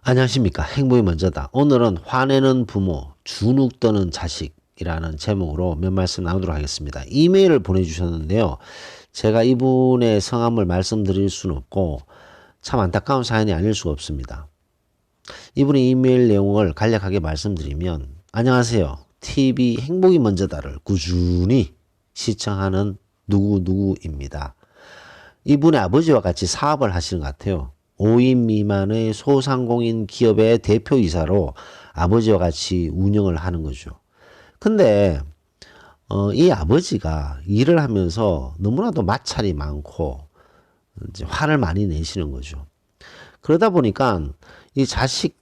안녕하십니까. 행복이 먼저다. 오늘은 화내는 부모, 주눅 드는 자식이라는 제목으로 몇 말씀 나누도록 하겠습니다. 이메일을 보내주셨는데요. 제가 이분의 성함을 말씀드릴 수는 없고 참 안타까운 사연이 아닐 수가 없습니다. 이분의 이메일 내용을 간략하게 말씀드리면, 안녕하세요. TV 행복이 먼저다를 꾸준히 시청하는 누구누구입니다. 이분의 아버지와 같이 사업을 하시는 것 같아요. 5인 미만의 소상공인 기업의 대표이사로 아버지와 같이 운영을 하는 거죠. 근데 이 아버지가 일을 하면서 너무나도 마찰이 많고 이제 화를 많이 내시는 거죠. 그러다 보니까 이 자식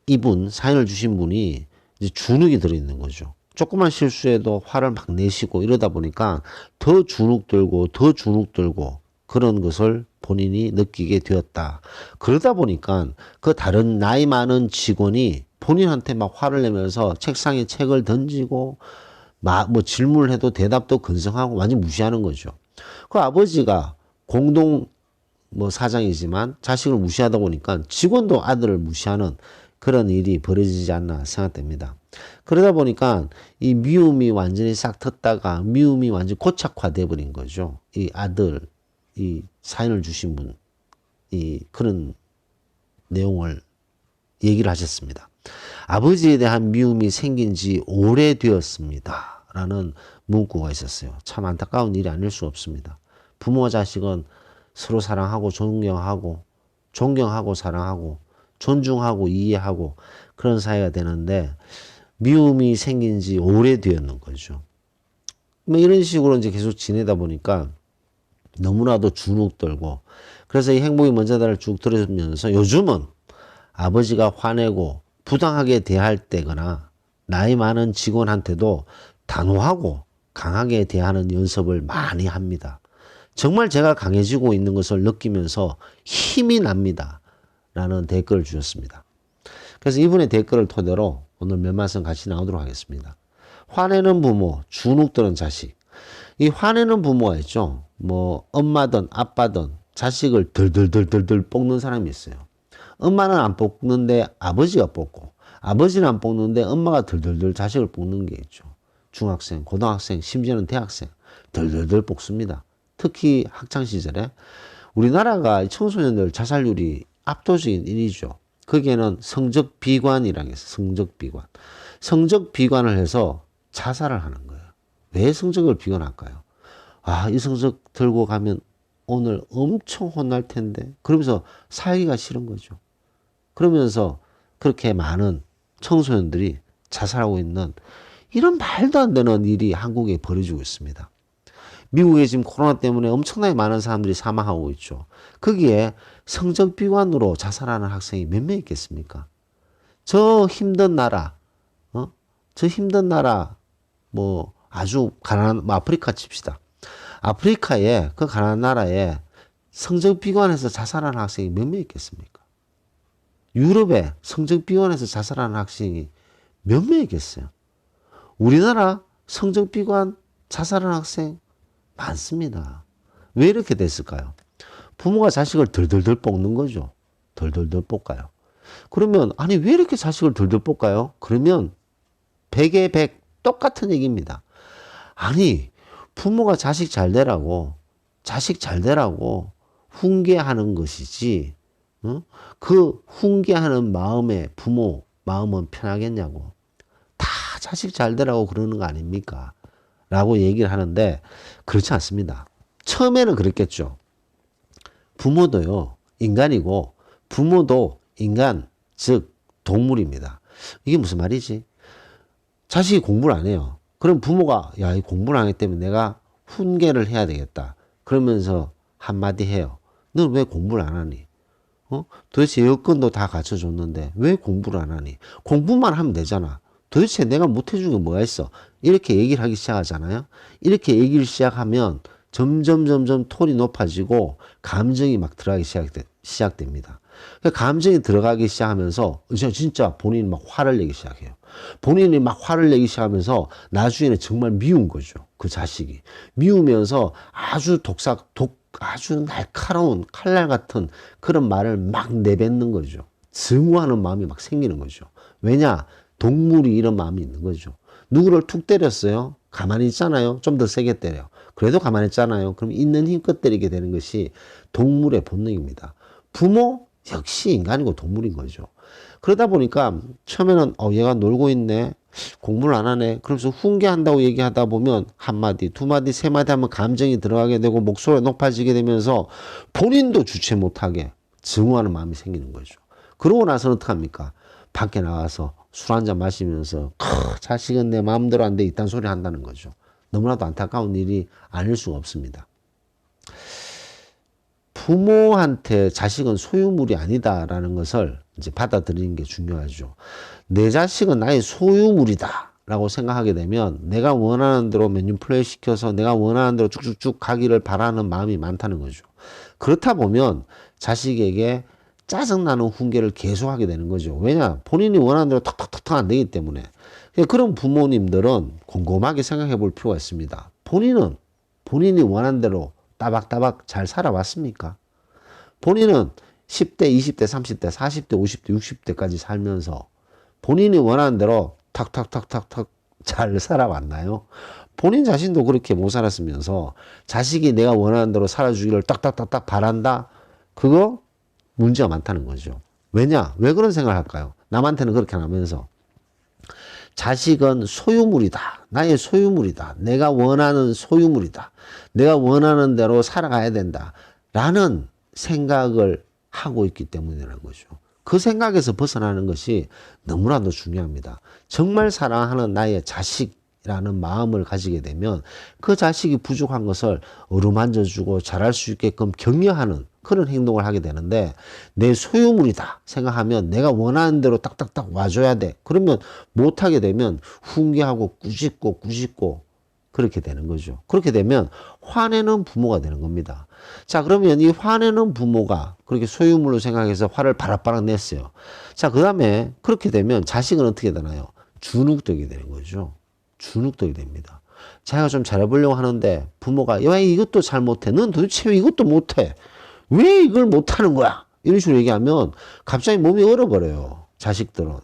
이분 사연을 주신 분이 이제 주눅이 들어있는 거죠. 조그만 실수에도 화를 막 내시고 이러다 보니까 더 주눅 들고 더 주눅 들고 그런 것을 본인이 느끼게 되었다. 그러다 보니까 그 다른 나이 많은 직원이 본인한테 막 화를 내면서 책상에 책을 던지고 뭐 질문을 해도 대답도 근성하고 완전 무시하는 거죠. 그 아버지가 공동 뭐 사장이지만 자식을 무시하다 보니까 직원도 아들을 무시하는 그런 일이 벌어지지 않나 생각됩니다. 그러다 보니까 이 미움이 완전히 싹 텄다가 미움이 완전히 고착화돼 버린 거죠. 이 아들, 이 사연을 주신 분, 이 그런 내용을 얘기를 하셨습니다. 아버지에 대한 미움이 생긴 지 오래되었습니다. 라는 문구가 있었어요. 참 안타까운 일이 아닐 수 없습니다. 부모와 자식은 서로 사랑하고 존경하고 사랑하고 존중하고 이해하고 그런 사이가 되는데 미움이 생긴 지 오래되었는 거죠. 뭐 이런 식으로 이제 계속 지내다 보니까 너무나도 주눅 들고, 그래서 이 행복이 먼저다를 쭉 들으면서 요즘은 아버지가 화내고 부당하게 대할 때거나 나이 많은 직원한테도 단호하고 강하게 대하는 연습을 많이 합니다. 정말 제가 강해지고 있는 것을 느끼면서 힘이 납니다. 라는 댓글을 주셨습니다. 그래서 이분의 댓글을 토대로 오늘 몇 말씀 같이 나오도록 하겠습니다. 화내는 부모, 주눅 드는 자식. 이 화내는 부모가 있죠. 뭐 엄마든 아빠든 자식을 덜덜덜덜덜 볶는 사람이 있어요. 엄마는 안 볶는데 아버지가 볶고, 아버지는 안 볶는데 엄마가 덜덜덜 자식을 볶는 게 있죠. 중학생, 고등학생, 심지어는 대학생 덜덜덜 볶습니다. 특히 학창 시절에 우리나라가 청소년들 자살률이 압도적인 일이죠. 거기에는 성적 비관이라는 게 있어요. 성적 비관. 성적 비관을 해서 자살을 하는 거예요. 왜 성적을 비관할까요? 아, 이 성적 들고 가면 오늘 엄청 혼날 텐데. 그러면서 살기가 싫은 거죠. 그러면서 그렇게 많은 청소년들이 자살하고 있는 이런 말도 안 되는 일이 한국에 벌어지고 있습니다. 미국에 지금 코로나 때문에 엄청나게 많은 사람들이 사망하고 있죠. 거기에 성적 비관으로 자살하는 학생이 몇 명 있겠습니까? 저 힘든 나라, 저 힘든 나라, 뭐 아주 가난한, 뭐 아프리카 칩시다. 아프리카의 그 가난한 나라에 성적 비관에서 자살하는 학생이 몇 명 있겠습니까? 유럽에 성적 비관에서 자살하는 학생이 몇 명 있겠어요? 우리나라 성적 비관 자살하는 학생 많습니다. 왜 이렇게 됐을까요? 부모가 자식을 덜덜덜 볶는 거죠. 덜덜덜 볶아요. 그러면 아니 왜 이렇게 자식을 덜덜 볶아요? 그러면 100에 100 똑같은 얘기입니다. 아니 부모가 자식 잘 되라고 훈계하는 것이지, 그 훈계하는 마음에 부모 마음은 편하겠냐고. 다 자식 잘 되라고 그러는 거 아닙니까? 라고 얘기를 하는데 그렇지 않습니다. 처음에는 그랬겠죠. 부모도요 인간이고 부모도 인간, 즉 동물입니다. 이게 무슨 말이지? 자식이 공부를 안 해요. 그럼 부모가 야, 이 공부를 안 했기 때문에 내가 훈계를 해야 되겠다. 그러면서 한마디 해요. 넌 왜 공부를 안 하니? 도대체 여건도 다 갖춰줬는데 왜 공부를 안 하니? 공부만 하면 되잖아. 도대체 내가 못해준 게 뭐가 있어? 이렇게 얘기를 하기 시작하잖아요. 이렇게 얘기를 시작하면 점점 톤이 높아지고 감정이 막 들어가기 시작됩니다. 감정이 들어가기 시작하면서 진짜 본인이 막 화를 내기 시작해요. 본인이 막 화를 내기 시작하면서 나중에는 정말 미운 거죠. 그 자식이. 미우면서 아주 아주 날카로운 칼날 같은 그런 말을 막 내뱉는 거죠. 증오하는 마음이 막 생기는 거죠. 왜냐? 동물이 이런 마음이 있는 거죠. 누구를 툭 때렸어요. 가만히 있잖아요. 좀 더 세게 때려. 그래도 가만히 있잖아요. 그럼 있는 힘껏 때리게 되는 것이 동물의 본능입니다. 부모 역시 인간이고 동물인 거죠. 그러다 보니까 처음에는 얘가 놀고 있네. 공부를 안 하네. 그러면서 훈계한다고 얘기하다 보면 한마디, 두마디, 세마디 하면 감정이 들어가게 되고 목소리가 높아지게 되면서 본인도 주체 못하게 증오하는 마음이 생기는 거죠. 그러고 나서는 어떡합니까? 밖에 나가서 술 한잔 마시면서 자식은 내 마음대로 안 돼 이딴 소리 한다는 거죠. 너무나도 안타까운 일이 아닐 수가 없습니다. 부모한테 자식은 소유물이 아니다라는 것을 이제 받아들이는 게 중요하죠. 내 자식은 나의 소유물이다 라고 생각하게 되면 내가 원하는 대로 매니플레이 시켜서 내가 원하는 대로 쭉쭉쭉 가기를 바라는 마음이 많다는 거죠. 그렇다 보면 자식에게 짜증나는 훈계를 계속하게 되는 거죠. 왜냐? 본인이 원하는 대로 턱턱턱턱 안 되기 때문에. 그런 부모님들은 곰곰하게 생각해 볼 필요가 있습니다. 본인이 원하는 대로 따박따박 잘 살아왔습니까? 본인은 10대, 20대, 30대, 40대, 50대, 60대까지 살면서 본인이 원하는 대로 탁탁탁탁탁 잘 살아왔나요? 본인 자신도 그렇게 못 살았으면서 자식이 내가 원하는 대로 살아주기를 딱딱딱딱 바란다? 그거 문제가 많다는 거죠. 왜냐? 왜 그런 생각을 할까요? 남한테는 그렇게 하면서 자식은 소유물이다. 나의 소유물이다. 내가 원하는 소유물이다. 내가 원하는 대로 살아가야 된다. 라는 생각을 하고 있기 때문이라는 거죠. 그 생각에서 벗어나는 것이 너무나도 중요합니다. 정말 사랑하는 나의 자식이라는 마음을 가지게 되면 그 자식이 부족한 것을 어루만져주고 잘할 수 있게끔 격려하는 그런 행동을 하게 되는데 내 소유물이다 생각하면 내가 원하는 대로 딱딱딱 와줘야 돼. 그러면 못하게 되면 훈계하고 꾸짖고 그렇게 되는 거죠. 그렇게 되면 화내는 부모가 되는 겁니다. 자, 그러면 이 화내는 부모가 그렇게 소유물로 생각해서 화를 바락바락 냈어요. 자, 그 다음에 그렇게 되면 자식은 어떻게 되나요? 주눅들게 되는 거죠. 주눅들게 됩니다. 자기가 좀 잘해보려고 하는데 부모가 왜 이것도 잘 못해? 넌 도대체 왜 이것도 못해? 왜 이걸 못하는 거야? 이런 식으로 얘기하면 갑자기 몸이 얼어버려요. 자식들은.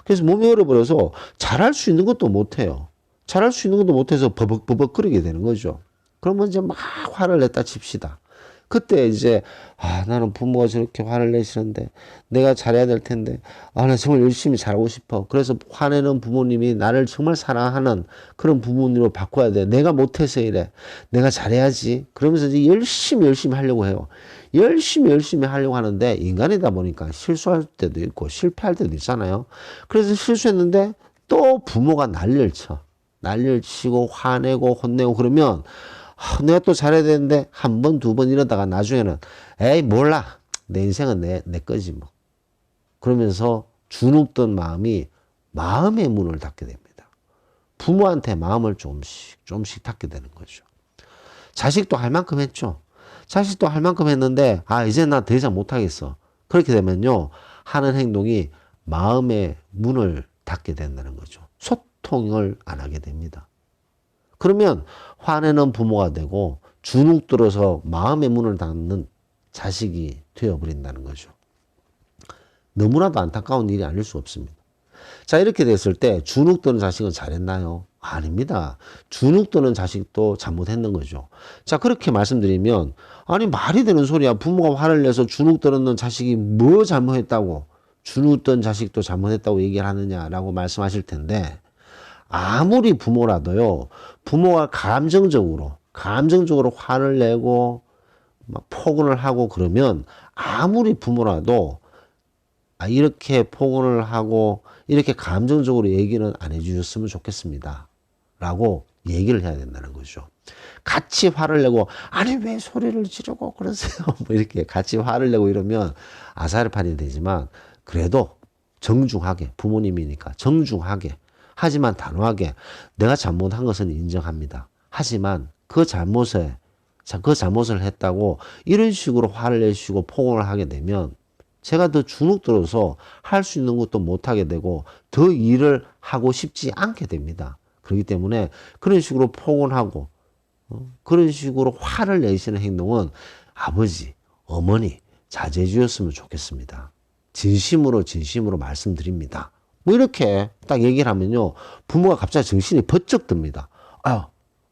그래서 몸이 얼어버려서 잘할 수 있는 것도 못해요. 잘할 수 있는 것도 못해서 버벅버벅거리게 되는 거죠. 그러면 이제 막 화를 냈다 칩시다. 그때 이제 나는 부모가 저렇게 화를 내시는데 내가 잘해야 될 텐데 나 정말 열심히 잘하고 싶어. 그래서 화내는 부모님이 나를 정말 사랑하는 그런 부모님으로 바꿔야 돼. 내가 못해서 이래. 내가 잘해야지. 그러면서 이제 열심히 하려고 해요. 열심히 하려고 하는데 인간이다 보니까 실수할 때도 있고 실패할 때도 있잖아요. 그래서 실수했는데 또 부모가 난리를 쳐. 난리를 치고 화내고 혼내고 그러면 내가 또 잘해야 되는데 한 번, 두 번 이러다가 나중에는 에이 몰라. 내 인생은 내 거지 뭐. 그러면서 주눅든 마음이 마음의 문을 닫게 됩니다. 부모한테 마음을 조금씩 닫게 되는 거죠. 자식도 할 만큼 했죠. 자식도 할 만큼 했는데 이제 나 더 이상 못하겠어. 그렇게 되면요. 하는 행동이 마음의 문을 닫게 된다는 거죠. 소통을 안 하게 됩니다. 그러면 화내는 부모가 되고 주눅 들어서 마음의 문을 닫는 자식이 되어버린다는 거죠. 너무나도 안타까운 일이 아닐 수 없습니다. 자, 이렇게 됐을 때 주눅 드는 자식은 잘했나요? 아닙니다. 주눅 드는 자식도 잘못했는 거죠. 자, 그렇게 말씀드리면 아니 말이 되는 소리야. 부모가 화를 내서 주눅 들었는 자식이 뭐 잘못했다고 주눅 든 자식도 잘못했다고 얘기를 하느냐라고 말씀하실 텐데 아무리 부모라도요. 부모가 감정적으로 화를 내고 막 폭언을 하고 그러면 아무리 부모라도 이렇게 폭언을 하고 이렇게 감정적으로 얘기는 안 해주셨으면 좋겠습니다. 라고 얘기를 해야 된다는 거죠. 같이 화를 내고 아니 왜 소리를 지르고 그러세요? 뭐 이렇게 같이 화를 내고 이러면 아사리판이 되지만 그래도 정중하게 부모님이니까 정중하게 하지만 단호하게 내가 잘못한 것은 인정합니다. 하지만 그 잘못을 했다고 이런 식으로 화를 내시고 폭언을 하게 되면 제가 더 주눅 들어서 할 수 있는 것도 못하게 되고 더 일을 하고 싶지 않게 됩니다. 그렇기 때문에 그런 식으로 폭언하고 그런 식으로 화를 내시는 행동은 아버지, 어머니 자제해 주셨으면 좋겠습니다. 진심으로 말씀드립니다. 뭐 이렇게 딱 얘기를 하면요. 부모가 갑자기 정신이 번쩍 듭니다. 아,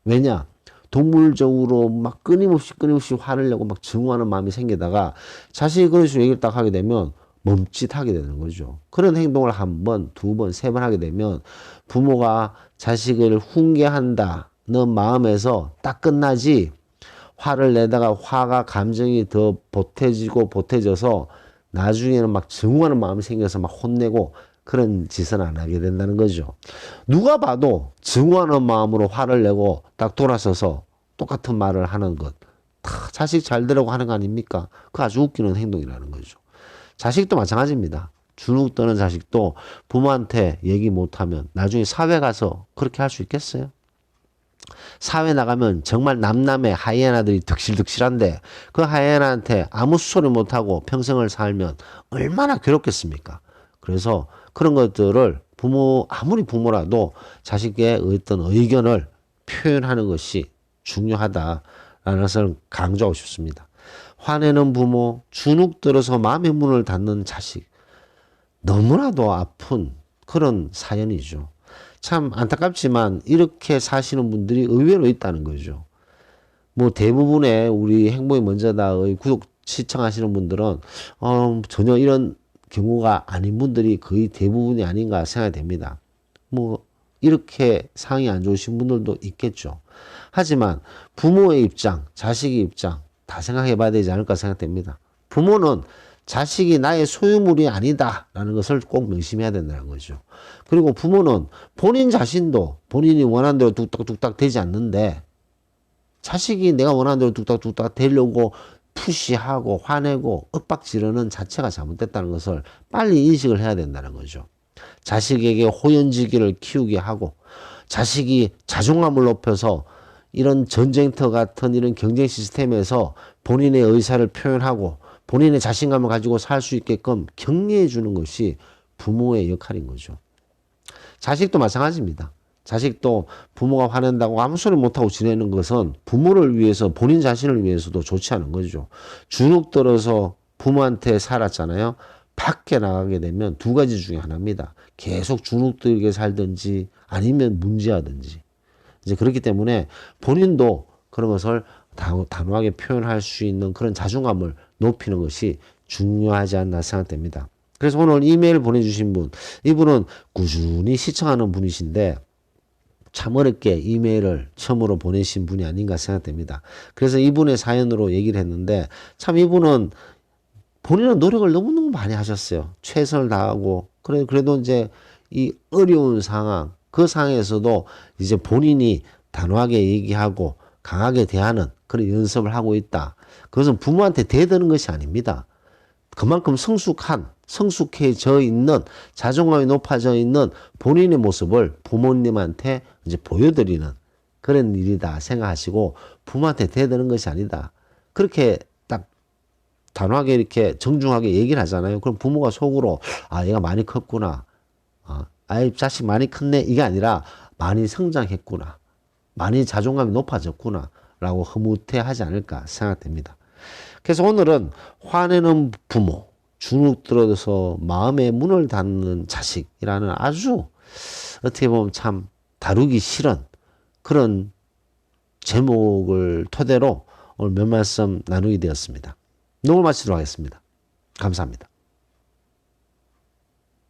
왜냐? 동물적으로 막 끊임없이 화를 내고 막 증오하는 마음이 생기다가 자식이 그런 식으로 얘기를 딱 하게 되면 멈칫하게 되는 거죠. 그런 행동을 한 번, 두 번, 세 번 하게 되면 부모가 자식을 훈계한다는 마음에서 딱 끝나지 화를 내다가 화가 감정이 더 보태져서 나중에는 막 증오하는 마음이 생겨서 막 혼내고 그런 짓은 안 하게 된다는 거죠. 누가 봐도 증오하는 마음으로 화를 내고 딱 돌아서서 똑같은 말을 하는 것. 다 자식 잘 되라고 하는 거 아닙니까? 그 아주 웃기는 행동이라는 거죠. 자식도 마찬가지입니다. 주눅 드는 자식도 부모한테 얘기 못하면 나중에 사회 가서 그렇게 할 수 있겠어요? 사회 나가면 정말 남남의 하이에나들이 득실득실한데 그 하이에나한테 아무 소리 못하고 평생을 살면 얼마나 괴롭겠습니까? 그래서 그런 것들을 아무리 부모라도 자식의 어떤 의견을 표현하는 것이 중요하다라는 것을 강조하고 싶습니다. 화내는 부모, 주눅 들어서 마음의 문을 닫는 자식. 너무나도 아픈 그런 사연이죠. 참 안타깝지만 이렇게 사시는 분들이 의외로 있다는 거죠. 뭐 대부분의 우리 행복이 먼저다의 구독 시청하시는 분들은 전혀 이런 경우가 아닌 분들이 거의 대부분이 아닌가 생각이 됩니다. 뭐 이렇게 상이 안 좋으신 분들도 있겠죠. 하지만 부모의 입장, 자식의 입장 다 생각해 봐야 되지 않을까 생각됩니다. 부모는 자식이 나의 소유물이 아니다라는 것을 꼭 명심해야 된다는 거죠. 그리고 부모는 본인 자신도 본인이 원하는 대로 뚝딱뚝딱 되지 않는데 자식이 내가 원하는 대로 뚝딱뚝딱 되려고 푸시하고 화내고 윽박지르는 자체가 잘못됐다는 것을 빨리 인식을 해야 된다는 거죠. 자식에게 호연지기를 키우게 하고 자식이 자존감을 높여서 이런 전쟁터 같은 이런 경쟁 시스템에서 본인의 의사를 표현하고 본인의 자신감을 가지고 살 수 있게끔 격려해 주는 것이 부모의 역할인 거죠. 자식도 마찬가지입니다. 자식도 부모가 화낸다고 아무 소리 못하고 지내는 것은 부모를 위해서 본인 자신을 위해서도 좋지 않은 거죠. 주눅 들어서 부모한테 살았잖아요. 밖에 나가게 되면 두 가지 중에 하나입니다. 계속 주눅 들게 살든지 아니면 문제하든지. 이제 그렇기 때문에 본인도 그런 것을 단호하게 표현할 수 있는 그런 자존감을 높이는 것이 중요하지 않나 생각됩니다. 그래서 오늘 이메일 보내주신 분, 이분은 꾸준히 시청하는 분이신데 참 어렵게 이메일을 처음으로 보내신 분이 아닌가 생각됩니다. 그래서 이분의 사연으로 얘기를 했는데 참 이분은 본인은 노력을 너무너무 많이 하셨어요. 최선을 다하고 그래도 이제 이 어려운 상황, 그 상황에서도 이제 본인이 단호하게 얘기하고 강하게 대하는 그런 연습을 하고 있다. 그것은 부모한테 대드는 것이 아닙니다. 그만큼 성숙해져 있는, 자존감이 높아져 있는 본인의 모습을 부모님한테 이제 보여드리는 그런 일이다 생각하시고 부모한테 대드는 것이 아니다. 그렇게 딱 단호하게 이렇게 정중하게 얘기를 하잖아요. 그럼 부모가 속으로 얘가 많이 컸구나. 아이 자식 많이 컸네. 이게 아니라 많이 성장했구나. 많이 자존감이 높아졌구나. 라고 흐뭇해하지 않을까 생각됩니다. 그래서 오늘은 화내는 부모, 주눅 들어서 마음의 문을 닫는 자식이라는 아주 어떻게 보면 참 다루기 싫은 그런 제목을 토대로 오늘 몇 말씀 나누게 되었습니다. 오늘 마치도록 하겠습니다. 감사합니다.